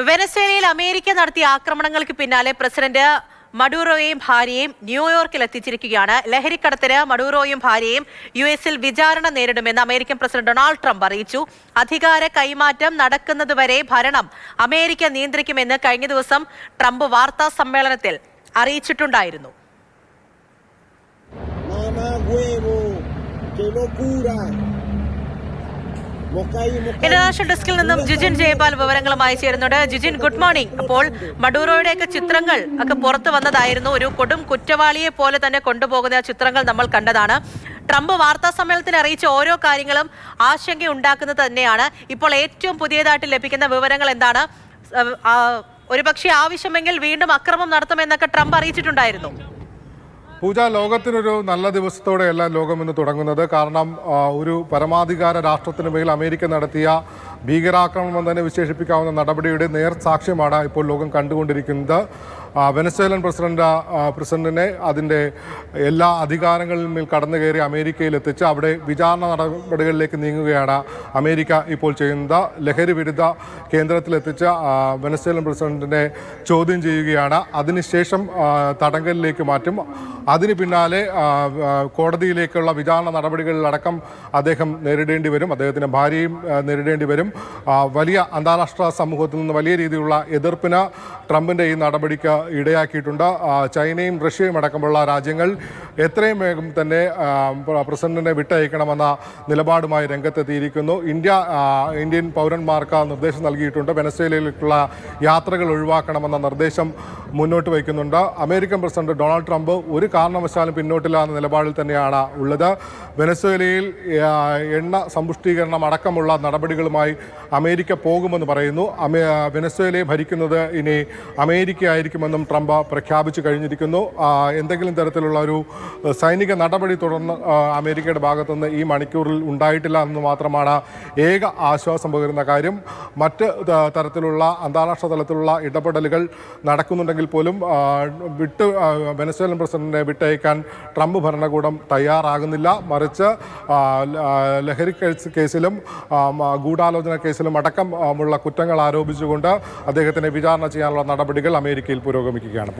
വെനസ്വേലയിൽ America നടത്തിയ ആക്രമണങ്ങൾക്ക് പിന്നാലെ പ്രസിഡന്റ് മഡൂറോയെയും ഭാര്യയെയും ന്യൂയോർക്കിൽ എത്തിച്ചിരിക്കുകയാണ്. ലഹരിക്കടത്തിന് മഡൂറോയും ഭാര്യയും യുഎസിൽ വിചാരണ നേരിടുമെന്ന് അമേരിക്കൻ പ്രസിഡന്റ് ഡൊണാൾഡ് ട്രംപ് അറിയിച്ചു. അധികാര കൈമാറ്റം നടക്കുന്നതുവരെ ഭരണം അമേരിക്ക നിയന്ത്രിക്കുമെന്ന് കഴിഞ്ഞ ദിവസം ട്രംപ് വാർത്താ സമ്മേളനത്തിൽ അറിയിച്ചിട്ടുണ്ടായിരുന്നു. ഇന്റർനാഷണൽ ഡെസ്കിൽ നിന്നും ജിജിൻ ജയപാൽ വിവരങ്ങളുമായി ചേരുന്നുണ്ട്. Jijin, good morning. അപ്പോൾ മഡൂറോയുടെയൊക്കെ ചിത്രങ്ങൾ ഒക്കെ പുറത്തു വന്നതായിരുന്നു. ഒരു കൊടും കുറ്റവാളിയെ പോലെ തന്നെ കൊണ്ടുപോകുന്ന ചിത്രങ്ങൾ നമ്മൾ കണ്ടതാണ്. ട്രംപ് വാർത്താ സമ്മേളനത്തിൽ അറിയിച്ച ഓരോ കാര്യങ്ങളും ആശങ്കയുണ്ടാക്കുന്നത് തന്നെയാണ്. ഇപ്പോൾ ഏറ്റവും പുതിയതായിട്ട് ലഭിക്കുന്ന വിവരങ്ങൾ എന്താണ്? ഒരുപക്ഷെ ആവശ്യമെങ്കിൽ വീണ്ടും അക്രമം നടത്തുമെന്നൊക്കെ ട്രംപ് അറിയിച്ചിട്ടുണ്ടായിരുന്നു. പൂജ, ലോകത്തിനൊരു നല്ല ദിവസത്തോടെയല്ല ലോകം ഇന്ന് തുടങ്ങുന്നത്. കാരണം ഒരു പരമാധികാര രാഷ്ട്രത്തിന് മേൽ അമേരിക്ക നടത്തിയ ഭീകരാക്രമണം തന്നെ വിശേഷിപ്പിക്കാവുന്ന നടപടിയുടെ നേർസാക്ഷ്യമാണ് ഇപ്പോൾ ലോകം കണ്ടുകൊണ്ടിരിക്കുന്നത്. വെനസ്വേലൻ പ്രസിഡന്റിനെ അതിൻ്റെ എല്ലാ അധികാരങ്ങളിൽ മേൽ കടന്നു കയറി അമേരിക്കയിൽ എത്തിച്ച് അവിടെ വിചാരണ നടപടികളിലേക്ക് നീങ്ങുകയാണ് അമേരിക്ക ഇപ്പോൾ ചെയ്യുന്നത്. ലഹരി വിരുദ്ധ കേന്ദ്രത്തിലെത്തിച്ച് വെനസ്വേലൻ പ്രസിഡന്റിനെ ചോദ്യം ചെയ്യുകയാണ്. അതിനുശേഷം തടങ്കലിലേക്ക് മാറ്റും. അതിന് പിന്നാലെ കോടതിയിലേക്കുള്ള വിചാരണ നടപടികളിലടക്കം അദ്ദേഹം നേരിടേണ്ടി വരും. അദ്ദേഹത്തിൻ്റെ ഭാര്യയും നേരിടേണ്ടി വരും. വലിയ അന്താരാഷ്ട്ര സമൂഹത്തിൽ നിന്ന് വലിയ രീതിയിലുള്ള എതിർപ്പിന് ട്രംപിൻ്റെ ഈ നടപടിക്ക് ഇടയാക്കിയിട്ടുണ്ട്. ചൈനയും റഷ്യയും അടക്കമുള്ള രാജ്യങ്ങൾ എത്രയും വേഗം തന്നെ പ്രസിഡന്റിനെ വിട്ടയക്കണമെന്ന നിലപാടുമായി രംഗത്തെത്തിയിരിക്കുന്നു. ഇന്ത്യൻ പൗരന്മാർക്ക് നിർദ്ദേശം നൽകിയിട്ടുണ്ട്. വെനസ്വേലയിലേക്കുള്ള യാത്രകൾ ഒഴിവാക്കണമെന്ന നിർദ്ദേശം മുന്നോട്ട് വയ്ക്കുന്നുണ്ട്. അമേരിക്കൻ പ്രസിഡന്റ് ഡൊണാൾഡ് ട്രംപ് ഒരു കാരണവശാലും പിന്നോട്ടില്ല എന്ന നിലപാടിൽ തന്നെയാണ് ഉള്ളത്. വെനസ്വേലയിൽ എണ്ണ സമ്പുഷ്ടീകരണം അടക്കമുള്ള നടപടികളുമായി അമേരിക്ക പോകുമെന്ന് പറയുന്നു. വെനസ്വേലയെ ഭരിക്കുന്നത് ഇനി അമേരിക്ക ആയിരിക്കുമെന്നും ട്രംപ് പ്രഖ്യാപിച്ചു കഴിഞ്ഞിരിക്കുന്നു. എന്തെങ്കിലും തരത്തിലുള്ള ഒരു സൈനിക നടപടി തുടർന്ന് അമേരിക്കയുടെ ഭാഗത്തുനിന്ന് ഈ മണിക്കൂറിൽ ഉണ്ടായിട്ടില്ല എന്ന് മാത്രമാണ് ഏക ആശ്വാസം പകരുന്ന കാര്യം. മറ്റ് തരത്തിലുള്ള അന്താരാഷ്ട്ര തലത്തിലുള്ള ഇടപെടലുകൾ നടക്കുന്നുണ്ടെങ്കിൽ പോലും വെനസ്വേലൻ പ്രസിഡന്റിനെ വിട്ടയക്കാൻ ട്രംപ് ഭരണകൂടം തയ്യാറാകുന്നില്ല. മറിച്ച് ലഹരി കേസിലും ഗൂഢാലോചന കേസിലും അടക്കമുള്ള കുറ്റങ്ങൾ ആരോപിച്ചുകൊണ്ട് അദ്ദേഹത്തിനെ വിചാരണ ചെയ്യാനുള്ള നടപടികൾ അമേരിക്കയിൽ പുരോഗമിക്കുകയാണ്.